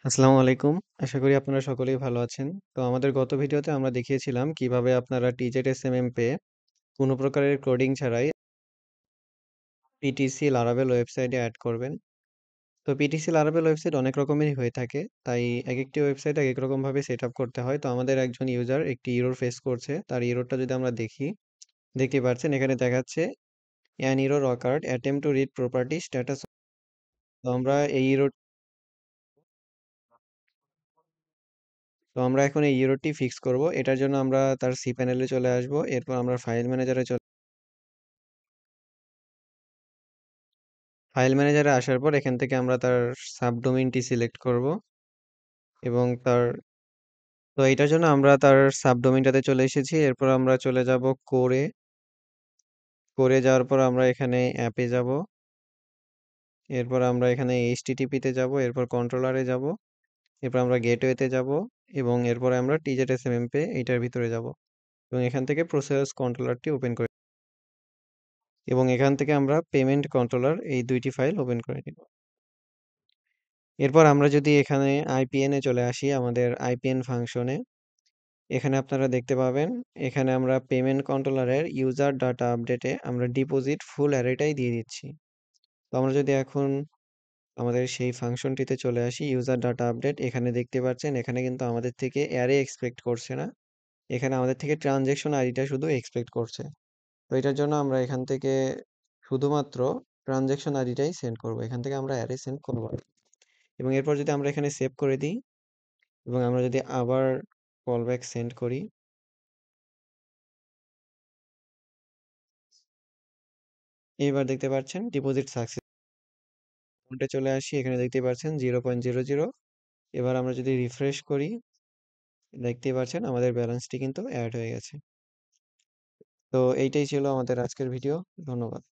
আসসালামু আলাইকুম। আশা করি আপনারা সকলেই ভালো আছেন। তো আমাদের গত ভিডিওতে আমরা দেখিয়েছিলাম কিভাবে আপনারা TZSMM পেয়ে কোনো প্রকারের কোডিং ছাড়াই PTC Laravel ওয়েবসাইটে অ্যাড করবেন। তো PTC Laravel ওয়েবসাইট অনেক রকমেরই হয়ে থাকে। তাই একেকটি ওয়েবসাইট একেক রকমভাবে সেটআপ করতে হয়। তো আমাদের একজন ইউজার একটি এরর ফেস করছে। তার এররটা যদি আমরা দেখি, দেখতেই পাচ্ছেন এখানে দেখাচ্ছে an error occurred attempt to read property status। তো আমরা এই এরর তো আমরা এখন এই এররটি ফিক্স করব। এটার জন্য আমরা তার সি প্যানেলে চলে আসব। এরপর আমরা ফাইল ম্যানেজারে আসার পর এখান থেকে আমরা তার সাবডোমেইনটি সিলেক্ট করব এবং তো এটার জন্য আমরা তার সাবডোমেইনটাতে চলে এসেছি। এরপর আমরা চলে যাব কোরে যাওয়ার পর আমরা এখানে অ্যাপে যাব। এরপর আমরা এখানে এইচটিটিপি তে যাব, এরপর কন্ট্রোলারে যাব, এরপর আমরা গেটওয়েতে যাব এবং এরপরে আমরা TZSMMP এইটার ভিতরে যাব এবং এখান থেকে প্রসেস কন্ট্রোলারটি ওপেন করে এবং এখান থেকে আমরা পেমেন্ট কন্ট্রোলার এই দুইটি ফাইল ওপেন করে নিব। এরপর আমরা যদি এখানে আইপিএন এ চলে আসি, আমাদের আইপিএন ফাংশনে এখানে আপনারা দেখতে পাবেন, এখানে আমরা পেমেন্ট কন্ট্রোলারের ইউজার ডাটা আপডেটে আমরা ডিপোজিট ফুল অ্যারেটাই দিয়ে দিচ্ছি। তো আমরা যদি এখন আমাদের সেই ফাংশনটিতে চলে আসি, ইউজার ডাটা আপডেট, এখানে দেখতে পাচ্ছেন এখানে কিন্তু আমাদের থেকে অ্যারে এক্সপেক্ট করছে না, এখানে আমাদের থেকে ট্রানজেকশন আইডিটা শুধু এক্সপেক্ট করছে। তো এটার জন্য আমরা এখান থেকে শুধুমাত্র ট্রানজেকশন আইডিটাই সেন্ড করব, এখান থেকে আমরা অ্যারে সেন্ড করব না। এবং এরপর যদি আমরা এখানে সেভ করে দিই এবং আমরা যদি আবার কলব্যাক সেন্ড করি, এবার দেখতে পাচ্ছেন ডিপোজিট সাকসেস। অ্যাকাউন্টে চলে আসি, এখানে দেখতে পাচ্ছেন 0.00। এবার আমরা যদি রিফ্রেশ করি, দেখতেই পাচ্ছেন আমাদের ব্যালেন্সটি কিন্তু অ্যাড হয়ে গেছে। তো এইটাই ছিল আমাদের আজকের ভিডিও। ধন্যবাদ।